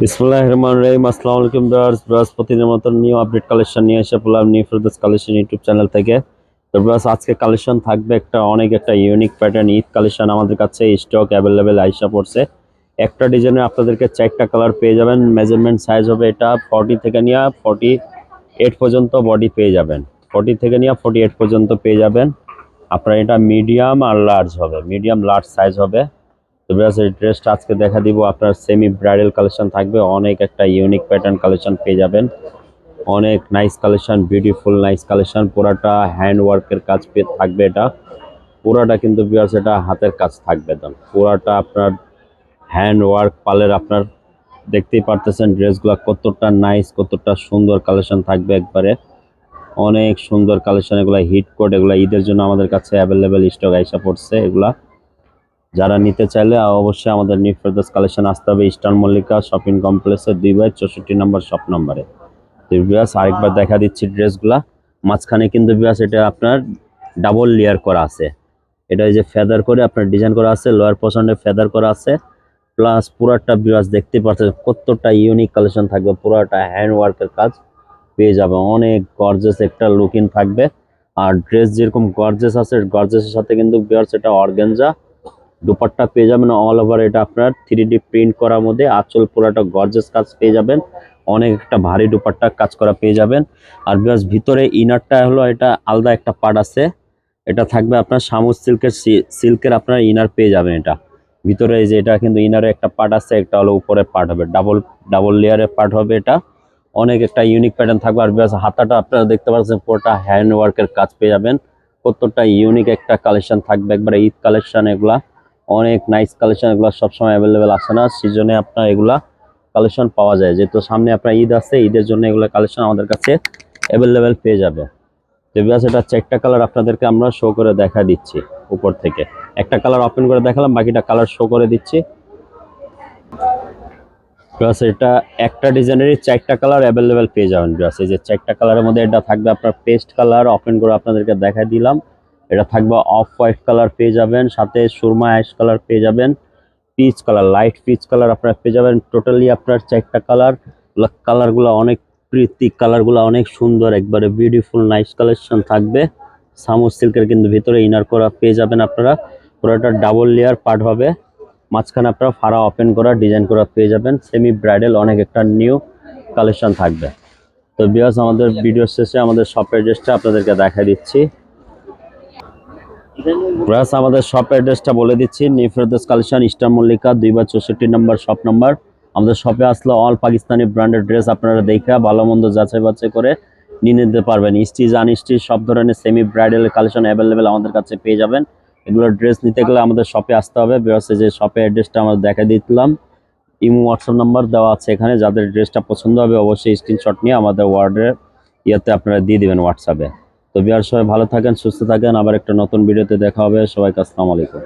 বিসমিল্লাহির রহমানির রহিম। আসসালামু আলাইকুম ভিউয়ার্স। প্রতিদিনের মতো নিউ আপডেট কালেকশন নিয়ে এসে পড়লাম new Ferdous collection YouTube channel থেকে। তো ভিউয়ার্স, আজকে কালেকশন থাকবে একটা ইউনিক প্যাটার্ন ঈদ কালেকশন। আমাদের কাছে স্টক অ্যাভেলেবেল আইসা পড়ছে। একটা ডিজাইনে আপনাদেরকে 4টা কালার পেয়ে যাবেন। মেজারমেন্ট সাইজ হবে এটা 40 থেকে নিয়ে 48 পর্যন্ত বডি পেয়ে যাবেন। 40 থেকে নিয়ে 48 পর্যন্ত পেয়ে যাবেন। আপনার এটা মিডিয়াম আর লার্জ হবে, মিডিয়াম লার্জ সাইজ হবে। তো ভিউয়ার্স, এই ড্রেসটা আজকে দেখা দিব আপনার সেমি ব্রাইডাল কালেকশন থাকবে। অনেক একটা ইউনিক প্যাটার্ন কালেকশন পেয়ে যাবেন। অনেক nice collection, beautiful nice collection. পুরাটা হ্যান্ড ওয়ার্কের কাজ পেয়ে থাকবে এটা। পুরাটা কিন্তু ভিউয়ার্স এটা হাতের কাজ থাকবে। তো পুরাটা আপনার হ্যান্ড ওয়ার্ক পালের আপনার দেখতেই পারতেছেন ড্রেসগুলো কতটা নাইস, কতটা সুন্দর কালেকশন থাকবে একবারে। অনেক সুন্দর কালেকশন, এগুলা হিট কোড, এগুলা ঈদের জন্য আমাদের কাছে অ্যাভেলেবেল স্টক আইসা পড়ছে। এগুলা যারা নিতে চাইলে অবশ্যই আমাদের নিউ ফেরদৌস কালেকশন আসতে হবে ইস্টার্ন মল্লিকা শপিং কমপ্লেক্সের 2/64 নম্বর শপ নম্বরে। তো ভিউয়ার্স, আরেকবার দেখা দিচ্ছি ড্রেসগুলা। মাঝখানে কিন্তু ভিউয়ার্স এটা আপনার ডাবল লেয়ার করা আছে। এটা এই যে ফেদার করে আপনার ডিজাইন করা আছে, লোয়ার পোর্শনে ফেদার করা আছে। প্লাস পুরাটা ভিউয়ার্স দেখতে পাচ্ছেন কতটা ইউনিক কালেকশন থাকবে। পুরাটা হ্যান্ড ওয়ার্কের কাজ পেয়ে যাবে। অনেক গর্জিয়াস একটা লুকিং থাকবে। আর ড্রেস যেরকম গর্জিয়াস আছে, গর্জিয়াসের সাথে কিন্তু ভিউয়ার্স এটা অর্গানজা দুপাট্টা পেয়ে যাবেন। অল ওভার এটা আপনার 3D প্রিন্ট করার মধ্যে আঁচল পুরাটা গর্জিয়াস কাজ পেয়ে যাবেন। অনেক একটা ভারী দুপাট্টা কাজ করা পেয়ে যাবেন। আর প্লাস ভিতরে ইনারটা হলো এটা আলাদা একটা পার্ট আছে। এটা থাকবে আপনার শামুক সিল্কের আপনার ইনার পেয়ে যাবেন। এটা ভিতরে এই যে এটা কিন্তু ইনারে একটা পার্ট আছে, একটা হলো উপরে পার্ট হবে, ডাবল লেয়ারের পার্ট হবে এটা। অনেক একটা ইউনিক প্যাটার্ন থাকবে। আর প্লাস হাতাটা আপনারা দেখতে পাচ্ছেন পুরোটা হ্যান্ড ওয়ার্কের কাজ পেয়ে যাবেন। কতটা ইউনিক একটা কালেকশন থাকবে, একবারে ঈদ কালেকশন এগুলা। অনেক নাইস কালেকশন, এগুলো সবসময় অ্যাভেলেবেল আসে না, সিজনে আপনার এগুলা কালেকশন পাওয়া যায়। যেহেতু সামনে আপনার ঈদ আছে, ঈদের জন্য এগুলো কালেকশন আমাদের কাছে অ্যাভেলেবেল পেয়ে যাবে। তো ভিউয়ার্স, এটা 4টা কালার আপনাদেরকে আমরা শো করে দেখা দিচ্ছি উপর থেকে। একটা কালার ওপেন করে দেখালাম, বাকিটা কালার শো করে দিচ্ছি। প্লাস এটা একটা ডিজাইনেরই 4টা কালার অ্যাভেলেবেল পেয়ে যাবেন। প্লাস এই যে 4টা কালারের মধ্যে এটা থাকবে আপনার পেস্ট কালার, ওপেন করে আপনাদেরকে দেখাই দিলাম। এটা থাকবে অফ হোয়াইট কালার পেয়ে যাবেন, সাথে সুরমা অ্যাশ কালার পেয়ে যাবেন, peach colour, light peach colour আপনারা পেয়ে যাবেন। টোটালি আপনার 4টা কালার। কালারগুলো অনেক প্রীতি, কালারগুলো অনেক সুন্দর, একবারে বিউটিফুল নাইস কালেকশন থাকবে। সামুর সিল্কের কিন্তু ভিতরে ইনার করা পেয়ে যাবেন আপনারা। পুরোটা ডাবল লেয়ার পার্ট হবে। মাঝখানে আপনারা ফাড়া ওপেন করা ডিজাইন করা পেয়ে যাবেন। সেমি ব্রাইডাল অনেক একটা নিউ কালেকশন থাকবে। তো ভিউয়ার্স, আমাদের ভিডিও শেষে আমাদের শপ অ্যাড্রেসটা আপনাদেরকে দেখাই দিচ্ছি। প্লাস আমাদের শপ অ্যাড্রেসটা বলে দিচ্ছি, new Ferdous collection eastern Mallika 2/64 নম্বর শপ নম্বর। আমাদের শপে আসলে অল পাকিস্তানি ব্র্যান্ডেড ড্রেস আপনারা দেখে ভালো মন্দ যাচাই বাছাই করে নিয়ে নিতে পারবেন। স্টিচ আনস্টিচ সব ধরনের সেমি ব্রাইডাল কালেকশন অ্যাভেলেবেল আমাদের কাছে পেয়ে যাবেন। এগুলো ড্রেস নিতে গেলে আমাদের শপে আসতে হবে। বিকজ যে শপে অ্যাড্রেসটা আমরা দেখা দিলাম, ইমো হোয়াটসঅ্যাপ নাম্বার দেওয়া আছে এখানে। যাদের ড্রেসটা পছন্দ হবে অবশ্যই স্ক্রিনশট নিয়ে আমাদের ওয়ার্ডের ইয়েতে আপনারা দিয়ে দিবেন হোয়াটসঅ্যাপে। তো বিয়ার, সবাই ভালো থাকেন, সুস্থ থাকেন। আবার একটা নতুন ভিডিওতে দেখা হবে। সবাইকে আসসালামু আলাইকুম।